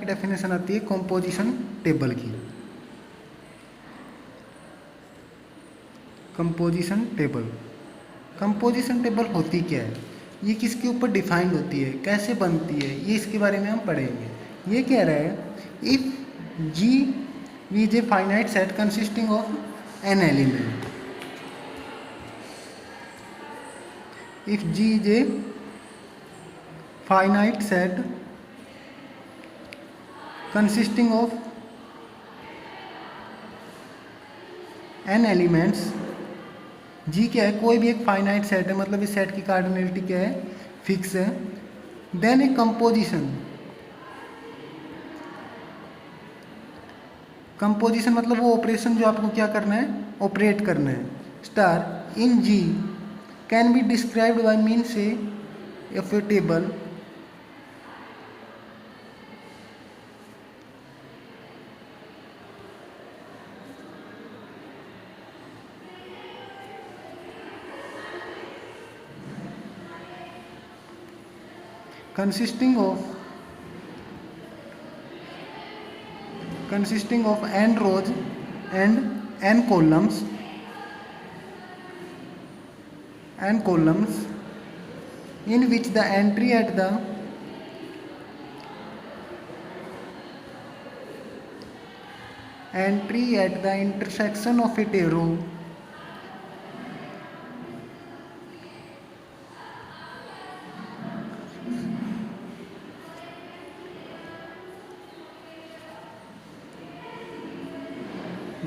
आपकी डेफिनेशन आती है कंपोजिशन टेबल की। कंपोजिशन टेबल, कंपोजिशन टेबल होती क्या है, ये किसके ऊपर डिफाइंड होती है, कैसे बनती है, ये इसके बारे में हम पढ़ेंगे। ये कह रहा है if G is a finite set consisting of N element, if G is a finite set consisting of n elements, G क्या है, कोई भी एक फाइनाइट सेट है, मतलब इस सेट की कार्डिनलिटी क्या है, फिक्स है। देन ए कंपोजिशन, कंपोजिशन मतलब वो ऑपरेशन जो आपको क्या करना है, ऑपरेट करना है, star in G can be described by means of a table consisting of n rows and n columns in which the entry at the intersection of a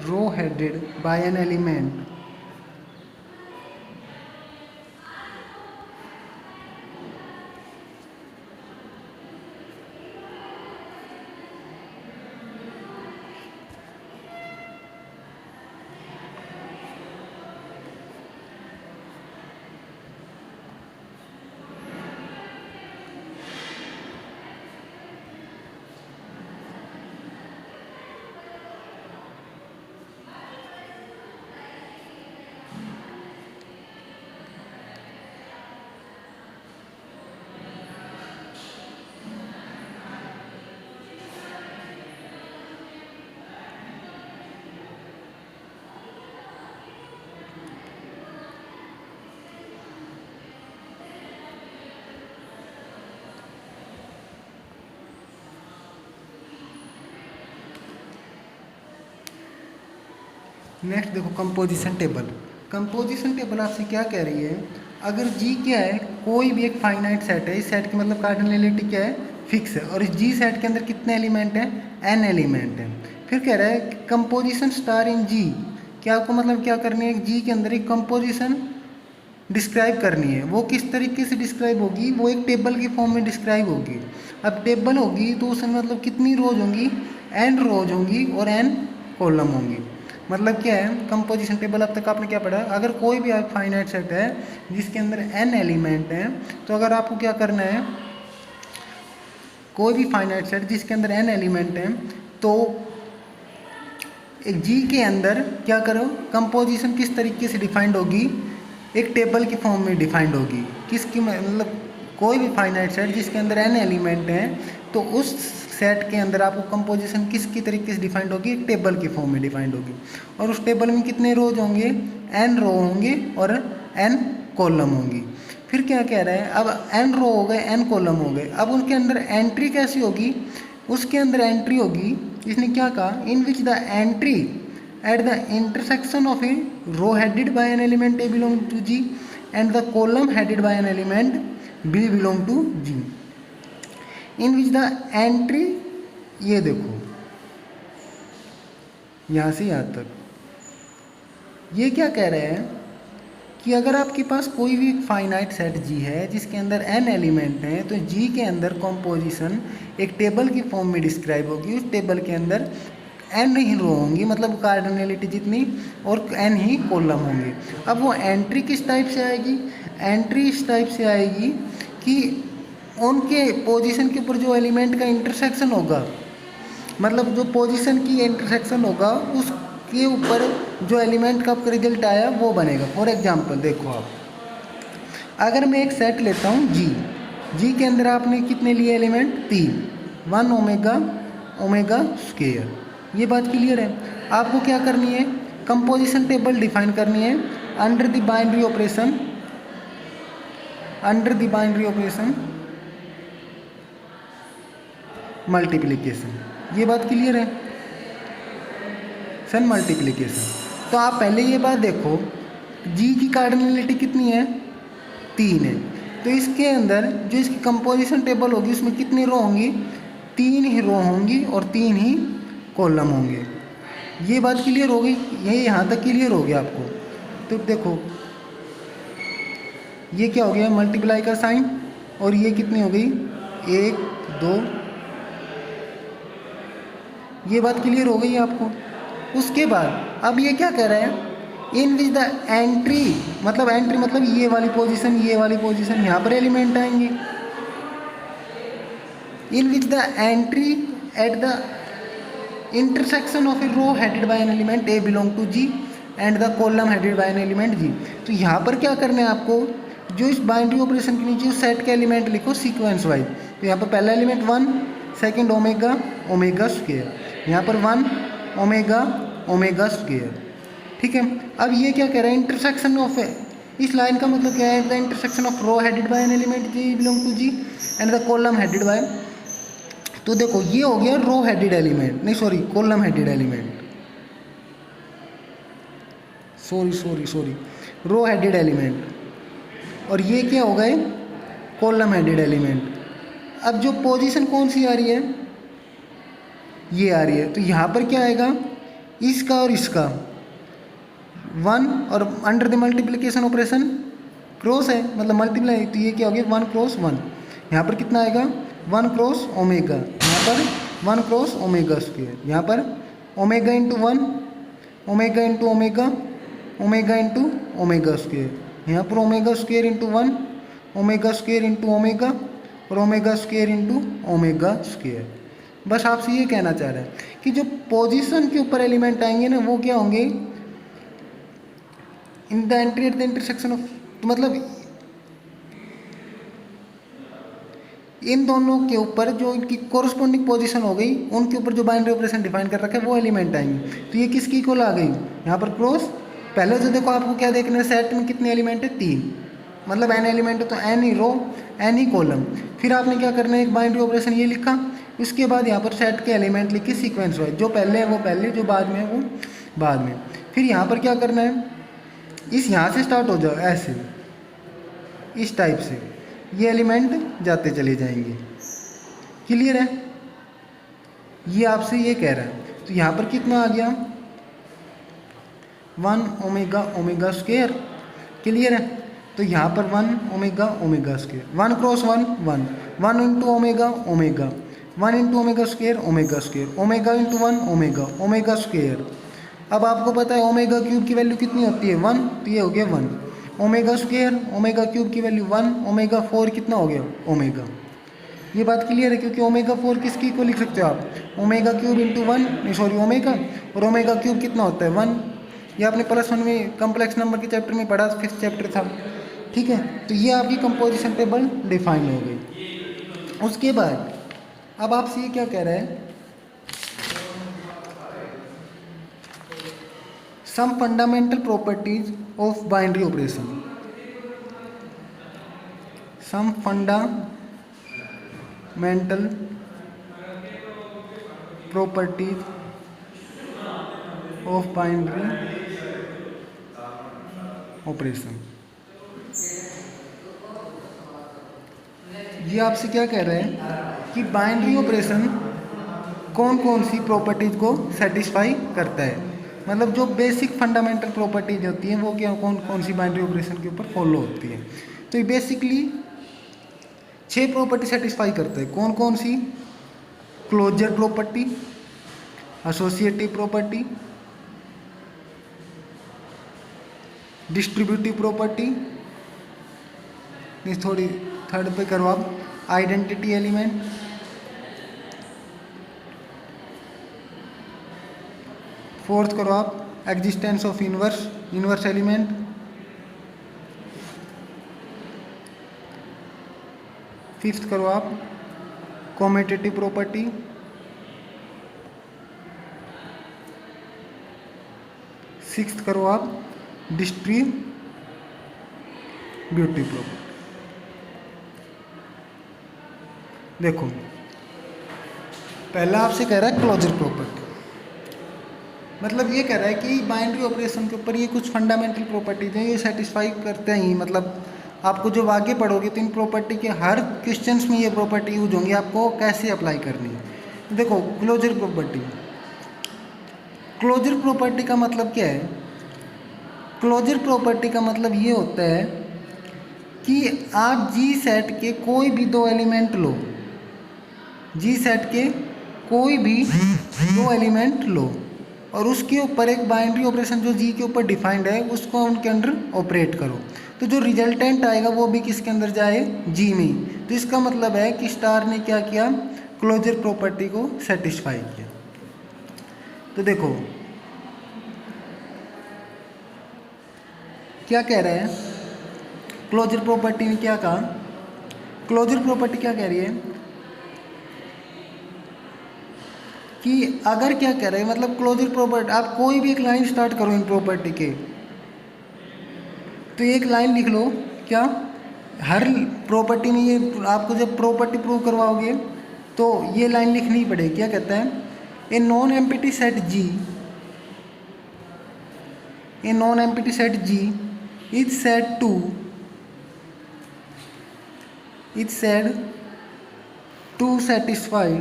row headed by an element next देखो composition table. Composition table आपसे क्या कह रही है, अगर जी क्या है, कोई भी एक फाइनाइट सेट है, इस सेट की मतलब कार्डिनलिटी क्या है, फिक्स है, और इस जी सेट के अंदर कितने एलिमेंट हैं, एन एलिमेंट हैं। फिर कह रहा है कंपोजिशन स्टार इन जी, क्या आपको मतलब क्या करनी है, जी के अंदर एक कंपोजिशन डिस्क्राइब करनी है। वो किस तरीके से डिस्क्राइब होगी, वो एक टेबल की फॉर्म में डिस्क्राइब होगी। अब टेबल होगी तो उसमें मतलब कितनी रोज होंगी, एन रोज होंगी और एन कॉलम होंगी। मतलब क्या है, कंपोजिशन टेबल अब तक आपने क्या पढ़ा, अगर कोई भी फाइनाइट सेट है जिसके अंदर एन एलिमेंट हैं, तो अगर आपको क्या करना है, कोई भी फाइनाइट सेट जिसके अंदर एन एलिमेंट हैं, तो एक जी के अंदर क्या करो, कंपोजिशन किस तरीके से डिफाइंड होगी, एक टेबल की फॉर्म में डिफाइंड होगी। किसकी मतलब कोई भी फाइनाइट सेट जिसके अंदर एन एलिमेंट हैं, तो उस सेट के अंदर आपको कंपोजिशन किसकी तरीके से डिफाइंड होगी, एक टेबल की फॉर्म में डिफाइंड होगी। और उस टेबल में कितने रोज होंगे, एन रो होंगे और एन कॉलम होंगी। फिर क्या कह रहा है, अब एन रो हो गए, एन कॉलम हो गए, अब उनके अंदर एंट्री कैसी होगी, उसके अंदर एंट्री होगी, इसने क्या कहा, in which the entry at the intersection of a row headed by an element A belong to G and the column headed by an element B belong to G, in which the entry, ये देखो यहाँ से यहाँ तक, ये क्या कह रहे हैं कि अगर आपके पास कोई भी फाइनाइट सेट G है जिसके अंदर n एलिमेंट हैं, तो G के अंदर कंपोजिशन एक टेबल की फॉर्म में डिस्क्राइब होगी। उस टेबल के अंदर एन ही रो होंगी, मतलब कार्डिनलिटी जितनी, और एन ही कॉलम होंगे। अब वो एंट्री किस टाइप से आएगी, एंट्री इस टाइप से आएगी कि उनके पोजीशन के ऊपर जो एलिमेंट का इंटरसेक्शन होगा, मतलब जो पोजीशन की इंटरसेक्शन होगा उसके ऊपर जो एलिमेंट का आपका रिजल्ट आया वो बनेगा। फॉर एग्जांपल देखो आप, अगर मैं एक सेट लेता हूँ जी के अंदर आपने कितने लिए एलिमेंट, 3, 1 ओमेगा ओमेगा स्क्वायर। ये बात क्लियर है। आपको क्या करनी है, कंपोजिशन टेबल डिफाइन करनी है under the binary operation, under the binary operation multiplication. ये बात क्लियर है सन, मल्टीप्लिकेशन। तो आप पहले ये बात देखो, जी की कार्डिनलिटी कितनी है, 3 है। तो इसके अंदर जो इसकी कंपोजिशन टेबल होगी उसमें कितनी रो होंगी, 3 ही रो होंगी और 3 ही कॉलम होंगे। ये बात क्लियर हो गई, ये यहाँ तक क्लियर हो गया आपको। तो देखो ये क्या हो गया, मल्टीप्लाई का साइन, और ये कितनी हो गई, 1 2। ये बात क्लियर हो गई आपको। उसके बाद अब ये क्या कह रहा है, इन विच द एंट्री, मतलब एंट्री मतलब ये वाली पोजीशन, ये वाली पोजीशन, यहाँ पर एलिमेंट आएंगे। In which the entry at the intersection of a row headed by an element A belong to G and the column headed by an element G. तो यहाँ पर क्या करना है आपको, जो इस बाइनरी ऑपरेशन के नीचे सेट के एलिमेंट लिखो सीक्वेंस वाइज। तो यहाँ पर पहला element 1, second omega, omega square, यहाँ पर 1 ओमेगा, ओमेगा स्क्वायर। ठीक है। अब ये क्या कह रहा है, इंटरसेक्शन ऑफ, इस लाइन का मतलब क्या है, the intersection of row headed by an element G belong to G and the column headed by. तो देखो ये हो गया रो हेडेड एलिमेंट, नहीं sorry column headed element, sorry row headed element, और ये क्या हो गए, कॉलम हेडेड एलिमेंट। अब जो पोजीशन कौन सी आ रही है, ये आ रही है। तो यहाँ पर क्या आएगा, इसका और इसका 1, और under the multiplication operation cross है, मतलब मल्टीप्लाई, तो ये क्या हो गया 1 क्रॉस 1। यहाँ पर कितना आएगा, 1 क्रॉस ओमेगा, यहाँ पर 1 क्रॉस ओमेगा स्क्वायर, यहाँ पर omega into 1, omega into omega, omega into omega square, यहाँ पर omega square into 1, omega square into omega, और omega square into omega square. बस आपसे ये कहना चाह रहे हैं कि जो पोजीशन के ऊपर एलिमेंट आएंगे ना, वो क्या होंगे, in the entry at the intersection of, तो मतलब इन दोनों के ऊपर जो इनकी कोरस्पॉन्डिंग पोजीशन हो गई, उनके ऊपर जो बाइनरी ऑपरेशन डिफाइन कर रखा है वो एलिमेंट आएंगे। तो ये किसकी इक्वल आ गई, यहाँ पर क्रॉस। पहले तो देखो आपको क्या देखना है, सेट में कितने एलिमेंट है, 3, मतलब n एलिमेंट है तो n ही रो n ही कॉलम। फिर आपने क्या करना है, एक बाइनरी ऑपरेशन ये लिखा, उसके बाद यहाँ पर सेट के एलिमेंट लिखे सीक्वेंस वाइज, जो पहले है वो पहले, जो बाद में है वो बाद में। फिर यहाँ पर क्या करना है, इस यहाँ से स्टार्ट हो जाओ ऐसे, इस टाइप से ये एलिमेंट जाते चले जाएंगे। क्लियर है, ये आपसे ये कह रहा है। तो यहाँ पर कितना आ गया, 1 ओमेगा ओमेगा स्क्वायर। क्लियर है। तो यहाँ पर 1 omega omega square, 1 cross 1 1, 1 into omega omega, 1 into omega square omega square, omega into 1 omega, omega square. अब आपको पता है ओमेगा क्यूब की वैल्यू कितनी होती है, 1, तो ये हो गया 1 ओमेगा स्क्वायर, ओमेगा क्यूब की वैल्यू 1, ओमेगा 4 कितना हो गया, ओमेगा। ये बात क्लियर है, क्योंकि ओमेगा 4 किसकी को लिख सकते हो आप, ओमेगा क्यूब इंटू 1, नहीं सॉरी ओमेगा, और ओमेगा क्यूब कितना होता है 1। ये आपने +1 में कॉम्प्लेक्स नंबर के चैप्टर में पढ़ा, 5th चैप्टर था। ठीक है। तो ये आपकी कंपोजिशन टेबल डिफाइन हो गई। उसके बाद अब आपसे ये क्या कह रहा है, some fundamental properties of binary operation, some fundamental properties of binary operation। ये आपसे क्या कह रहे हैं कि बाइनरी ऑपरेशन कौन कौन सी प्रॉपर्टीज को सेटिस्फाई करता है, मतलब जो बेसिक फंडामेंटल प्रॉपर्टीज होती हैं वो क्या, कौन कौन सी बाइनरी ऑपरेशन के ऊपर फॉलो होती है। तो ये बेसिकली 6 प्रॉपर्टी सेटिस्फाई करते हैं। कौन कौन सी, closure property, associative property, distributive property, थोड़ी थर्ड पे करो आप, आइडेंटिटी एलिमेंट, फोर्थ करो आप existence of inverse element, fifth करो आप कॉम्यूटेटिव प्रॉपर्टी, सिक्स्थ करो आप डिस्ट्रीब्यूटिव प्रॉपर्टी। देखो पहला आपसे कह रहा है क्लोजर प्रॉपर्टी, मतलब ये कह रहा है कि बाइनरी ऑपरेशन के ऊपर ये कुछ फंडामेंटल प्रॉपर्टीज हैं, ये सेटिस्फाई करते ही, मतलब आपको जब आगे पढ़ोगे तो इन प्रॉपर्टी के हर क्वेश्चंस में ये प्रॉपर्टी यूज होंगी, आपको कैसे अप्लाई करनी है। देखो क्लोजर प्रॉपर्टी, क्लोजर प्रॉपर्टी का मतलब क्या है? क्लोजर प्रॉपर्टी का मतलब ये होता है कि आप जी सेट के कोई भी दो एलिमेंट लो, जी सेट के कोई भी दो एलिमेंट लो और उसके ऊपर एक बाइनरी ऑपरेशन जो जी के ऊपर डिफाइंड है उसको उनके अंदर ऑपरेट करो, तो जो रिजल्टेंट आएगा वो भी किसके अंदर जाए? जी में। तो इसका मतलब है कि स्टार ने क्या किया? क्लोजर प्रॉपर्टी को सेटिस्फाई किया। तो देखो क्या कह रहा है, क्लोजर प्रॉपर्टी ने क्या कहा? क्लोजर प्रॉपर्टी क्या कह रही है कि अगर क्या कह रहे हैं, मतलब क्लोजर प्रॉपर्टी, आप कोई भी एक लाइन स्टार्ट करो इन प्रॉपर्टी के, तो एक लाइन लिख लो। क्या हर प्रॉपर्टी में ये आपको जब प्रॉपर्टी प्रूव करवाओगे तो ये लाइन लिखनी पड़ेगी। क्या कहता है? A non empty set G, a non empty set G is said to satisfy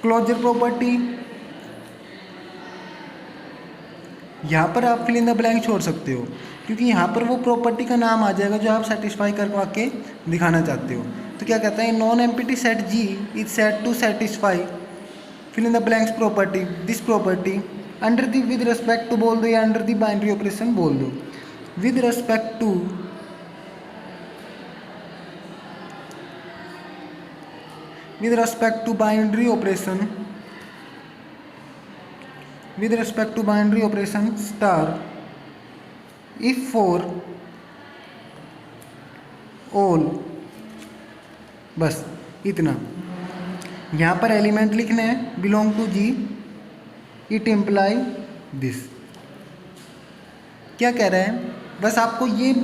closure property. यहाँ पर आप फिल इन द ब्लैंक छोड़ सकते हो क्योंकि यहाँ पर वो प्रॉपर्टी का नाम आ जाएगा जो आप सेटिस्फाई करवा के दिखाना चाहते हो। तो क्या कहता है? Non empty set G is said to satisfy fill in the blanks property, this property under the, with respect to बोल दो या अंडर द बाइनरी ऑपरेशन बोल दो, with respect to binary operation, with respect to binary operation star if for all, बस इतना। यहाँ पर element लिखने हैं belong to G, it imply this. क्या कह रहा है? बस आपको ये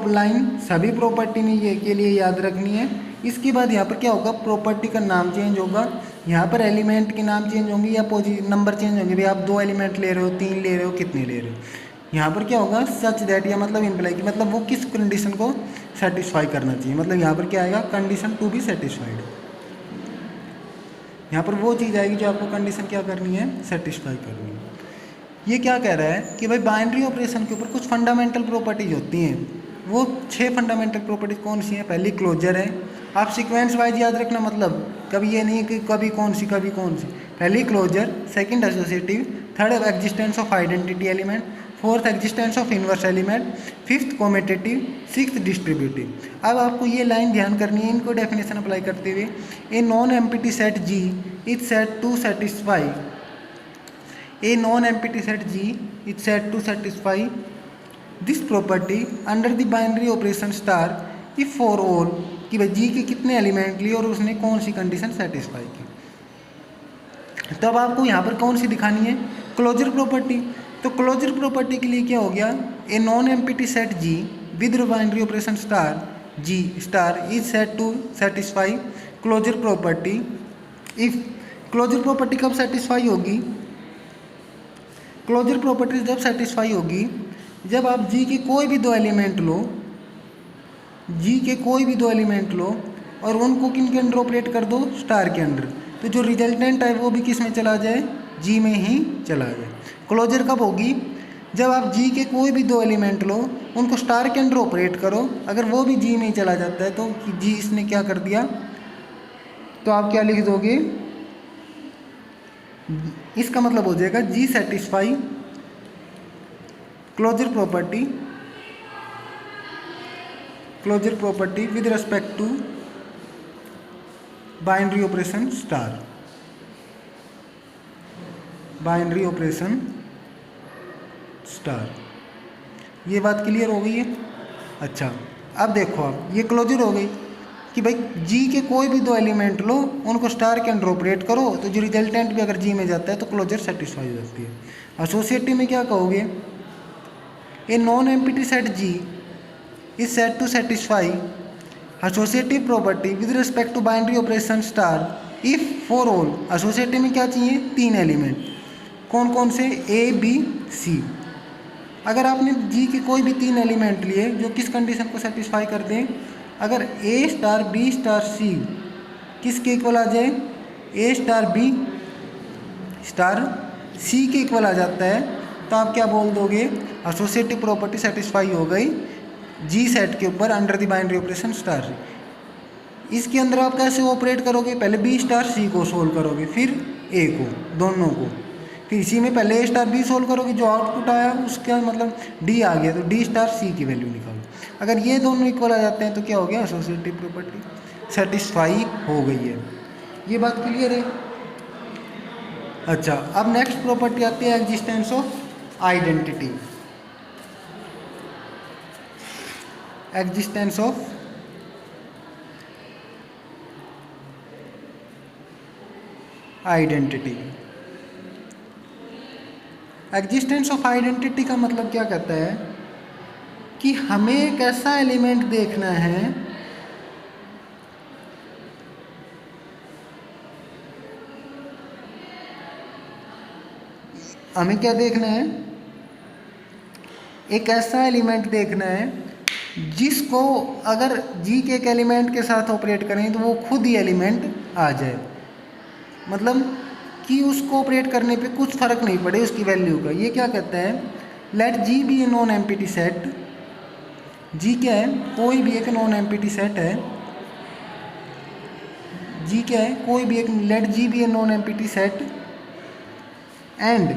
लाइन सभी प्रॉपर्टी में ये के लिए याद रखनी है। इसके बाद यहाँ पर क्या होगा? प्रॉपर्टी का नाम चेंज होगा, यहाँ पर एलिमेंट के नाम चेंज होंगे या नंबर चेंज होंगे। भाई आप 2 एलिमेंट ले रहे हो, 3 ले रहे हो, कितने ले रहे हो। यहाँ पर क्या होगा? सच दैट, या मतलब इम्प्लाई की, मतलब वो किस कंडीशन को सेटिस्फाई करना चाहिए। मतलब यहाँ पर क्या आएगा? Condition to be satisfied. यहाँ पर वो चीज़ आएगी जो आपको कंडीशन क्या करनी है? सेटिस्फाई करनी है। ये क्या कह रहा है कि भाई बाइनरी ऑपरेशन के ऊपर कुछ फंडामेंटल प्रॉपर्टीज होती हैं। वो 6 फंडामेंटल प्रॉपर्टीज कौन सी हैं? पहली क्लोजर है, आप सीक्वेंस वाइज याद रखना, मतलब कभी ये नहीं कि कभी कौन सी कभी कौन सी। पहली closure, second associative, third existence of identity element, fourth existence of inverse element, fifth commutative, sixth distributive. अब आपको ये लाइन ध्यान करनी है, इनको डेफिनेशन अप्लाई करते हुए। A non empty set G is said to satisfy, a non empty set G is said to satisfy this property under the binary operation star if for all, कि भाई जी के कितने एलिमेंट लिए और उसने कौन सी कंडीशन सेटिस्फाई की। तब आपको यहाँ पर कौन सी दिखानी है? Closure property. तो क्लोजर प्रॉपर्टी के लिए क्या हो गया? A non empty set G with binary operation star G star is said to satisfy closure property if. Closure property कब सेटिस्फाई होगी? क्लोजर प्रॉपर्टी जब सेटिस्फाई होगी जब आप जी के कोई भी 2 एलिमेंट लो, जी के कोई भी 2 एलिमेंट लो और उनको किन के अंडर ऑपरेट कर दो? स्टार के अंडर। तो जो रिजल्टेंट है वो भी किस में चला जाए? जी में ही चला जाए। क्लोजर कब होगी? जब आप जी के कोई भी 2 एलिमेंट लो, उनको स्टार के अंडर ऑपरेट करो, अगर वो भी जी में ही चला जाता है तो जी इसने क्या कर दिया, तो आप क्या लिख दोगे? इसका मतलब हो जाएगा G satisfy closure property with respect to binary operation star, binary operation star. ये बात क्लियर हो गई है? अच्छा अब देखो, आप ये क्लोजर हो गई कि भाई जी के कोई भी दो एलिमेंट लो, उनको स्टार के अंडर ऑपरेट करो, तो जो रिजल्टेंट भी अगर जी में जाता है तो क्लोजर सेटिस्फाई हो जाती है। एसोसिएटिव में क्या कहोगे, a non empty set G is said to satisfy associative property with respect to binary operation star if for all. Associative में क्या चाहिए, तीन एलिमेंट, कौन कौन से, ए बी सी। अगर आपने जी के कोई भी तीन एलिमेंट लिए जो किस कंडीशन को सेटिस्फाई कर दें, अगर ए स्टार बी स्टार सी किसके इक्वल आ जाए, ए स्टार बी स्टार सी के इक्वल आ जाता है, तो आप क्या बोल दोगे, एसोसिएटिव प्रॉपर्टी सेटिस्फाई हो गई जी सेट के ऊपर under the binary operation star. इसके अंदर आप कैसे ऑपरेट करोगे, पहले बी स्टार सी को सोल्व करोगे, फिर ए को, दोनों को, फिर इसी में पहले ए स्टार बी सोल्व करोगे, जो आउटपुट आया उसका मतलब डी आ गया, तो डी स्टार सी की वैल्यू निकालो। अगर ये दोनों इक्वल आ जाते हैं तो क्या हो गया, एसोसिएटिव प्रॉपर्टी सेटिस्फाई हो गई है। ये बात क्लियर है। अच्छा, अब नेक्स्ट प्रॉपर्टी आती है existence of identity. Existence of identity. Existence of identity का मतलब क्या कहता है कि हमें एक ऐसा एलिमेंट देखना है हमें क्या देखना है, एक ऐसा एलिमेंट देखना है जिसको अगर जी के एक एलिमेंट के साथ ऑपरेट करें तो वो खुद ही एलिमेंट आ जाए, मतलब कि उसको ऑपरेट करने पे कुछ फर्क नहीं पड़े उसकी वैल्यू का। ये क्या कहता है, let G be a non empty set. G क्या है, कोई भी एक नॉन एम्प्टी सेट है। जी क्या है, कोई भी एक, let G be a non empty set and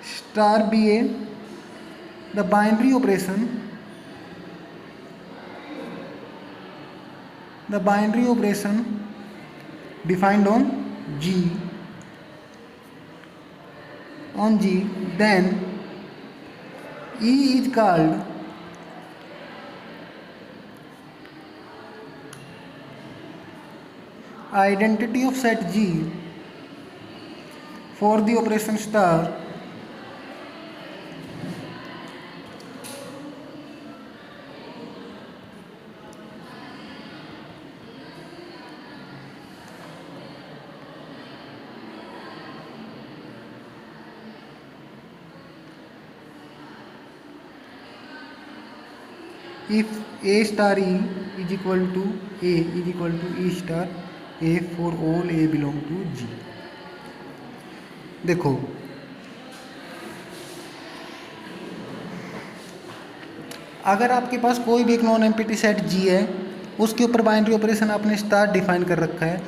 star be a the binary operation, the binary operation defined on G, then E is called identity of set G for the operation star if A star E is equal to A is equal to E star A for all A belong to G। देखो, अगर आपके पास कोई भी एक non empty set G है, उसके ऊपर binary operation आपने स्टार डिफाइन कर रखा है,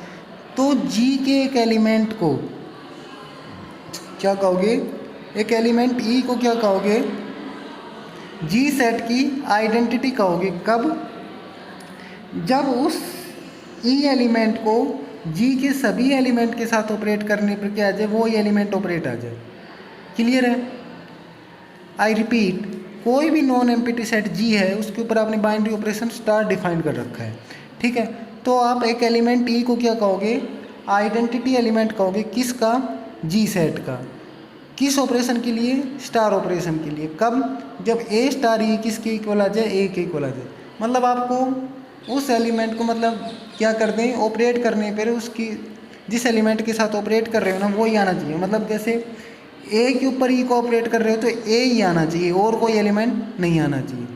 तो G के एक एलिमेंट को क्या कहोगे, एक एलिमेंट E को क्या कहोगे, जी सेट की आइडेंटिटी कहोगे। कब, जब उस ई एलिमेंट को जी के सभी एलिमेंट के साथ ऑपरेट करने पर क्या आ जाए, वो एलिमेंट ऑपरेट आ जाए। क्लियर है। आई रिपीट, कोई भी नॉन एम्प्टी सेट जी है, उसके ऊपर आपने बाइनरी ऑपरेशन स्टार डिफाइन कर रखा है, ठीक है। तो आप एक एलिमेंट ई को क्या कहोगे, आइडेंटिटी एलिमेंट कहोगे, किसका, जी सेट का, किस ऑपरेशन के लिए, स्टार ऑपरेशन के लिए। कब, जब ए स्टार ई किसके इक्वल आ जाए, ए के इक्वल आ जाए। मतलब आपको उस एलिमेंट को मतलब क्या कर दें, ऑपरेट करने पर उसकी जिस एलिमेंट के साथ ऑपरेट कर रहे हो ना वो ही आना चाहिए। मतलब जैसे ए के ऊपर ई को ऑपरेट कर रहे हो तो ए ही आना चाहिए, और कोई एलिमेंट नहीं आना चाहिए,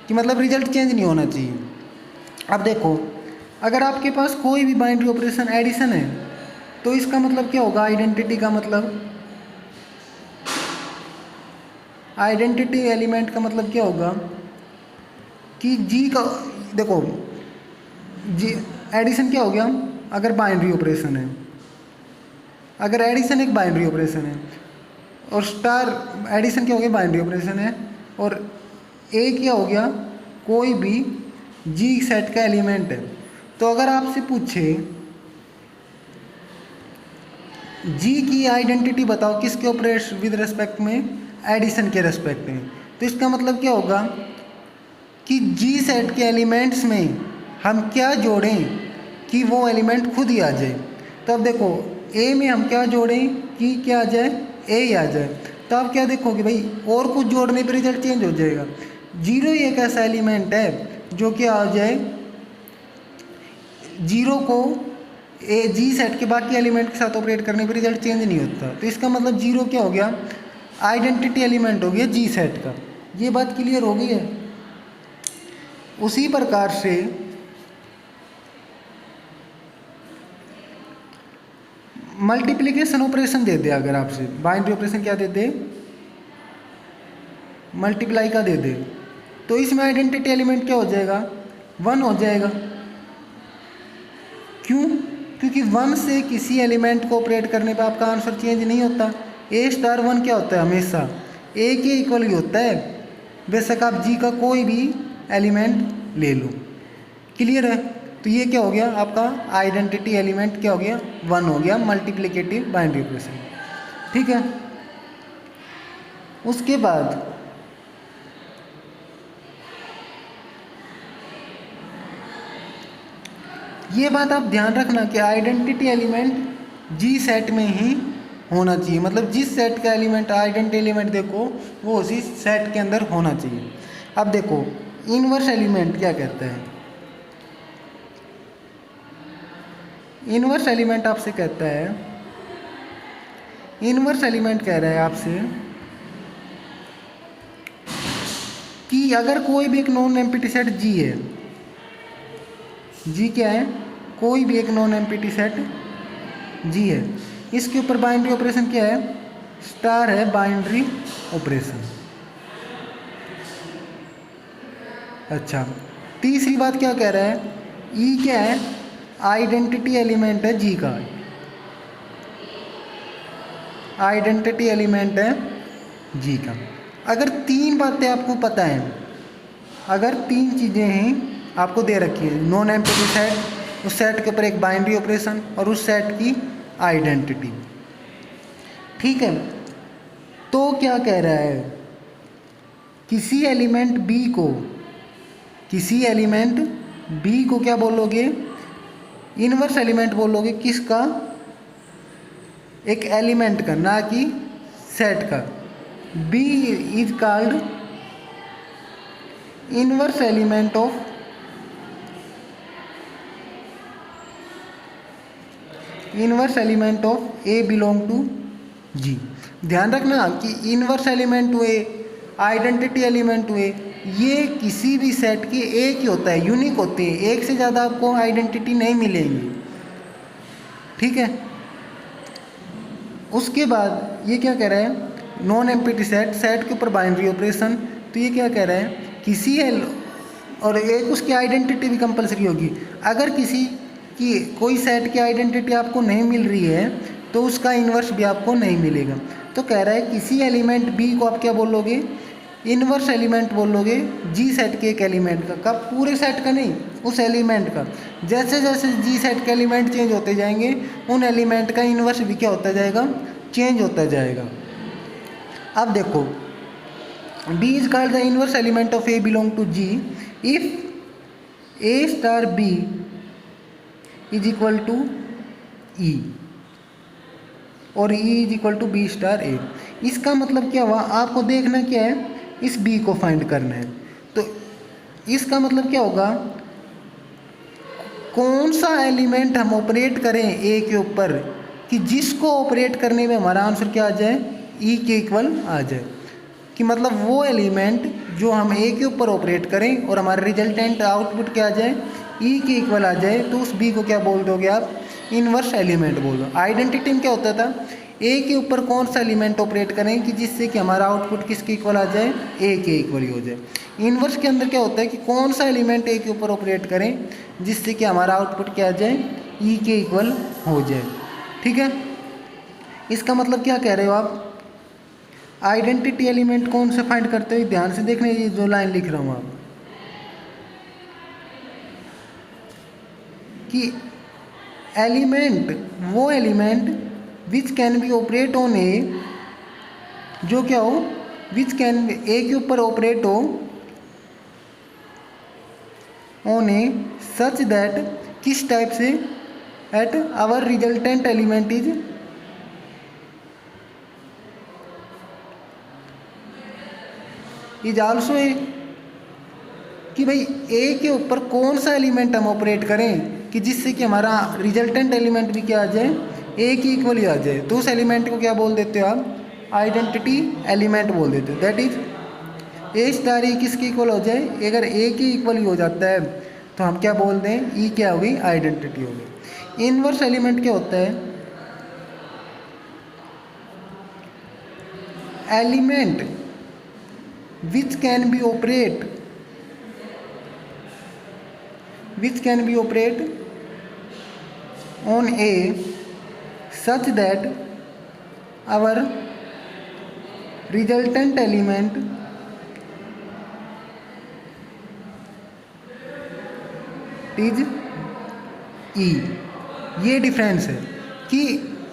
कि मतलब रिजल्ट चेंज नहीं होना चाहिए। अब देखो, अगर आपके पास कोई भी बाइनरी ऑपरेशन एडिशन है तो इसका मतलब क्या होगा, आइडेंटिटी का मतलब, आइडेंटिटी एलिमेंट का मतलब क्या होगा कि जी का, देखो जी एडिशन क्या हो गया, अगर बाइनरी ऑपरेशन है, अगर एडिशन एक बाइनरी ऑपरेशन है, और स्टार एडिशन क्या हो गया, बाइनरी ऑपरेशन है, और ए क्या हो गया, कोई भी जी सेट का एलिमेंट है। तो अगर आपसे पूछे जी की आइडेंटिटी बताओ किसके ऑपरेट विद रेस्पेक्ट में, एडिशन के रेस्पेक्ट में, तो इसका मतलब क्या होगा, कि जी सेट के एलिमेंट्स में हम क्या जोड़ें कि वो एलिमेंट खुद ही आ जाए। तो अब देखो ए में हम क्या जोड़ें कि क्या आ जाए, ए ही आ जाए। तो आप क्या देखोगे भाई, और कुछ जोड़ने पर रिजल्ट चेंज हो जाएगा। जीरो एक ऐसा एलिमेंट है जो कि आ जाए, जीरो को ए जी सेट के बाकी एलिमेंट के साथ ऑपरेट करने पर रिजल्ट चेंज नहीं होता। तो इसका मतलब जीरो क्या हो गया, आइडेंटिटी एलिमेंट हो गया जी सेट का। ये बात क्लियर हो गई है। उसी प्रकार से मल्टीप्लिकेशन ऑपरेशन दे दे, अगर आपसे बाइनरी ऑपरेशन क्या दे दे, मल्टीप्लाई का दे दे, तो इसमें आइडेंटिटी एलिमेंट क्या हो जाएगा, 1 हो जाएगा। क्यों? क्योंकि 1 से किसी एलिमेंट को ऑपरेट करने पर आपका आंसर चेंज नहीं होता। ए स्टार 1 क्या होता है, हमेशा ए के इक्वल ही होता है, बेशक आप जी का कोई भी एलिमेंट ले लो। क्लियर है? तो ये क्या हो गया आपका आइडेंटिटी एलिमेंट, क्या हो गया, 1 हो गया, मल्टीप्लिकेटिव बाइनरी ऑपरेशन। ठीक है। उसके बाद ये बात आप ध्यान रखना कि आइडेंटिटी एलिमेंट जी सेट में ही होना चाहिए, मतलब जिस सेट का एलिमेंट आइडेंटिटी एलिमेंट देखो वो उसी सेट के अंदर होना चाहिए। अब देखो इनवर्स एलिमेंट क्या कहता है, इनवर्स एलिमेंट आपसे कहता है, इनवर्स एलिमेंट कह रहा है आपसे कि अगर कोई भी एक नॉन एम्प्टी सेट जी है, जी क्या है, कोई भी एक नॉन एम्प्टी सेट जी है, इसके ऊपर बाइनरी ऑपरेशन क्या है, स्टार है बाइनरी ऑपरेशन। अच्छा, तीसरी बात क्या कह रहा है, ई क्या है, आइडेंटिटी एलिमेंट है जी का, आइडेंटिटी एलिमेंट है जी का। अगर तीन बातें आपको पता है, अगर तीन चीज़ें हैं आपको दे रखी है, नॉन एम्प्टी सेट, उस सेट के ऊपर एक बाइनरी ऑपरेशन और उस सेट की आइडेंटिटी, ठीक है, तो क्या कह रहा है, किसी एलिमेंट बी को, किसी एलिमेंट बी को क्या बोलोगे, इनवर्स एलिमेंट बोलोगे, किसका, एक एलिमेंट का, ना कि सेट का। B is called inverse element of, inverse element of a belong to G. ध्यान रखना कि इनवर्स एलिमेंट हुए, आइडेंटिटी एलिमेंट हुए, ये किसी भी सेट के एक ही होता है, यूनिक होते हैं, एक से ज़्यादा आपको आइडेंटिटी नहीं मिलेंगी। ठीक है। उसके बाद ये क्या कह रहा है, नॉन एम्प्टी सेट, सेट के ऊपर बाइनरी ऑपरेशन, तो ये क्या कह रहा है, किसी और एक उसकी आइडेंटिटी भी कंपलसरी होगी। अगर किसी की कोई सेट की आइडेंटिटी आपको नहीं मिल रही है तो उसका इन्वर्स भी आपको नहीं मिलेगा। तो कह रहा है किसी एलिमेंट बी को आप क्या बोलोगे, इन्वर्स एलिमेंट बोलोगे जी सेट के एक एलिमेंट का। कब, पूरे सेट का नहीं, उस एलिमेंट का। जैसे जैसे जी सेट के एलिमेंट चेंज होते जाएंगे उन एलिमेंट का इन्वर्स भी क्या होता जाएगा, चेंज होता जाएगा। अब देखो, B is called the inverse element of A belong to G if A star B is equal to E और E is equal to B star A। इसका मतलब क्या हुआ, आपको देखना क्या है, इस B को फाइंड करना है। तो इसका मतलब क्या होगा, कौन सा एलिमेंट हम ऑपरेट करें A के ऊपर कि जिसको ऑपरेट करने में हमारा आंसर क्या आ जाए, E के इक्वल आ जाए। कि मतलब वो एलिमेंट जो हम ए के ऊपर ऑपरेट करें और हमारा रिजल्टेंट आउटपुट क्या आ जाए, ई के इक्वल आ जाए, तो उस बी को क्या बोल दोगे आप, इनवर्स एलिमेंट बोल दो। आइडेंटिटी में क्या होता था, ए के ऊपर कौन सा एलिमेंट ऑपरेट करें कि जिससे कि हमारा आउटपुट किसके इक्वल आ जाए, ए के इक्वल ही हो जाए। इनवर्स के अंदर क्या होता है कि कौन सा एलिमेंट ए के ऊपर ऑपरेट करें जिससे कि हमारा आउटपुट क्या आ जाए, ई के इक्वल हो जाए। ठीक है। इसका मतलब क्या कह रहे हो आप, आइडेंटिटी एलिमेंट कौन से फाइंड करते हो, ध्यान से देखना, ये जो लाइन लिख रहा हूँ आप, कि एलिमेंट, वो element which can be operate on a, जो क्या हो, विच कैन ए के ऊपर ऑपरेट हो ऑन ए सच दैट किस टाइप से at our resultant element is also a, कि भाई ए के ऊपर कौन सा एलिमेंट हम ऑपरेट करें कि जिससे कि हमारा रिजल्टेंट एलिमेंट भी क्या आ जाए, ए की इक्वल ही आ जाए। तो उस एलिमेंट को क्या बोल देते हो आप, आइडेंटिटी एलिमेंट बोल देते हो। दैट इज ए स्टार ई किसकी इक्वल हो जाए, अगर ए की इक्वल ही हो जाता है तो हम क्या बोल दें, ई क्या होगी, आइडेंटिटी होगी। इनवर्स एलिमेंट क्या होता है, element which can be operate on A such that our resultant element is E। ये डिफरेंस है कि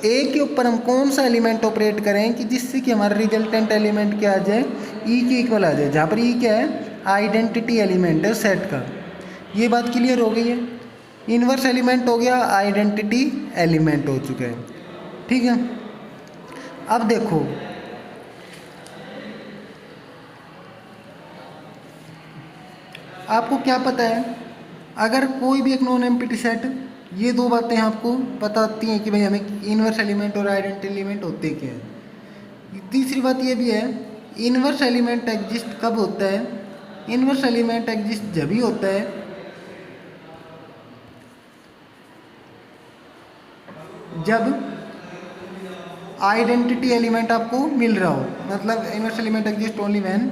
ए के ऊपर हम कौन सा एलिमेंट ऑपरेट करें कि जिससे कि हमारा रिजल्टेंट एलिमेंट क्या आ जाए, ई के इक्वल आ जाए, जहाँ पर ई क्या है, आइडेंटिटी एलिमेंट है सेट का। ये बात क्लियर हो गई है। इनवर्स एलिमेंट हो गया, आइडेंटिटी एलिमेंट हो चुका है, ठीक है। अब देखो आपको क्या पता है, अगर कोई भी एक नॉन एम्प्टी सेट, ये दो बातें आपको पता होती हैं कि भाई हमें इनवर्स एलिमेंट और आइडेंटिटी एलिमेंट होते क्या है। तीसरी बात ये भी है, इनवर्स एलिमेंट एग्जिस्ट कब होता है, इनवर्स एलिमेंट एग्जिस्ट जब ही होता है जब आइडेंटिटी एलिमेंट आपको मिल रहा हो। मतलब inverse element exist only when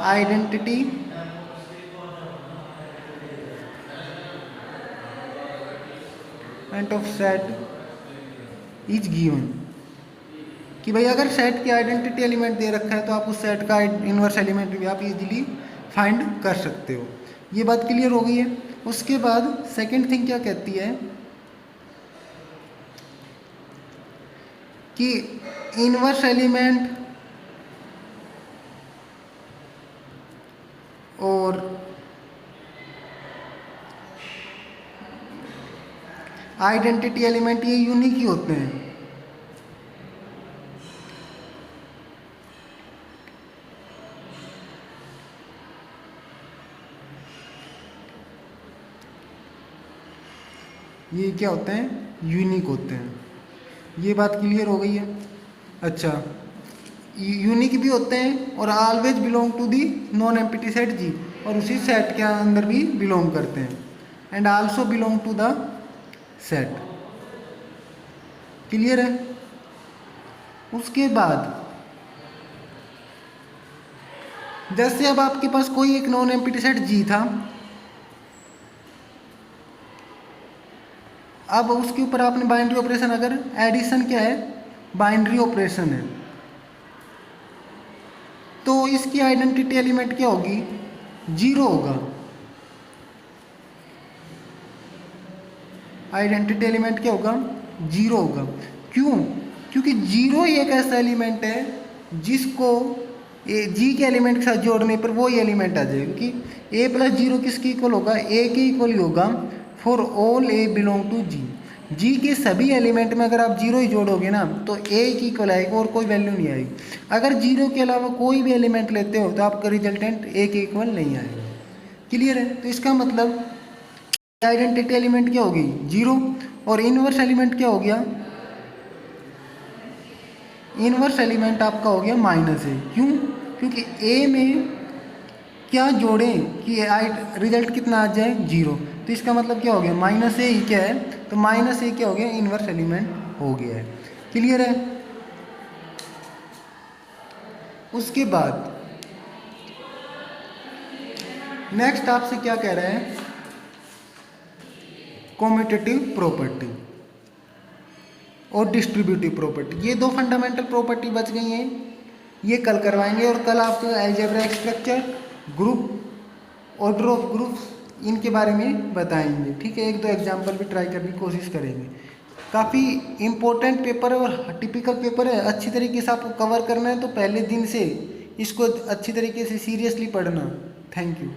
identity of set is given, कि भाई अगर सेट की आइडेंटिटी एलिमेंट दे रखा है तो आप उस सेट का इनवर्स एलिमेंट भी आप इजीली फाइंड कर सकते हो। ये बात क्लियर हो गई है। उसके बाद सेकंड थिंग क्या कहती है कि इनवर्स एलिमेंट और आइडेंटिटी एलिमेंट ये यूनिक ही होते हैं। ये क्या होते हैं, यूनिक होते हैं। ये बात क्लियर हो गई है। अच्छा, यूनिक भी होते हैं और always belong to the non empty set G, और उसी सेट के अंदर भी बिलोंग करते हैं, and also belong to the set. Clear है। उसके बाद जैसे अब आपके पास कोई एक नॉन एम्प्टी सेट जी था, अब उसके ऊपर आपने बाइनरी ऑपरेशन, अगर एडिशन क्या है, बाइनरी ऑपरेशन है, तो इसकी आइडेंटिटी एलिमेंट क्या होगी, जीरो होगा। आइडेंटिटी एलिमेंट क्या होगा, जीरो होगा। क्यों, क्योंकि जीरो ही एक ऐसा एलिमेंट है जिसको जी के एलिमेंट के साथ जोड़ने पर वो ही एलिमेंट आ जाएगा। क्योंकि ए प्लस जीरो किसकी इक्वल होगा, ए के इक्वल ही होगा for all a belong to G. G के सभी एलिमेंट में अगर आप जीरो ही जोड़ोगे ना तो ए की इक्वल आएगा और कोई वैल्यू नहीं आएगी। अगर जीरो के अलावा कोई भी एलिमेंट लेते हो तो आपका रिजल्टेंट ए के इक्वल नहीं आएगा। क्लियर है। तो इसका मतलब आइडेंटिटी एलिमेंट क्या होगी, जीरो, और इनवर्स एलिमेंट क्या हो गया, इनवर्स एलिमेंट आपका हो गया माइनस ए। क्यों, क्योंकि ए में क्या जोड़ें कि रिजल्ट कितना आ जाए, जीरो। तो इसका मतलब क्या हो गया, माइनस ए ही क्या है, तो माइनस ए क्या हो गया, इनवर्स एलिमेंट हो गया है। क्लियर है। उसके बाद नेक्स्ट आपसे क्या कह रहा है, कॉम्यूटेटिव प्रॉपर्टी और डिस्ट्रीब्यूटिव प्रॉपर्टी। ये दो फंडामेंटल प्रॉपर्टी बच गई हैं, ये कल करवाएंगे। और कल आपको algebraic structure, group, order of groups, इनके बारे में बताएंगे। ठीक है, एक दो एग्जांपल भी ट्राई करने की कोशिश करेंगे। काफ़ी इम्पोर्टेंट पेपर है और टिपिकल पेपर है। अच्छी तरीके से आपको कवर करना है तो पहले दिन से इसको अच्छी तरीके से सीरियसली पढ़ना। Thank you.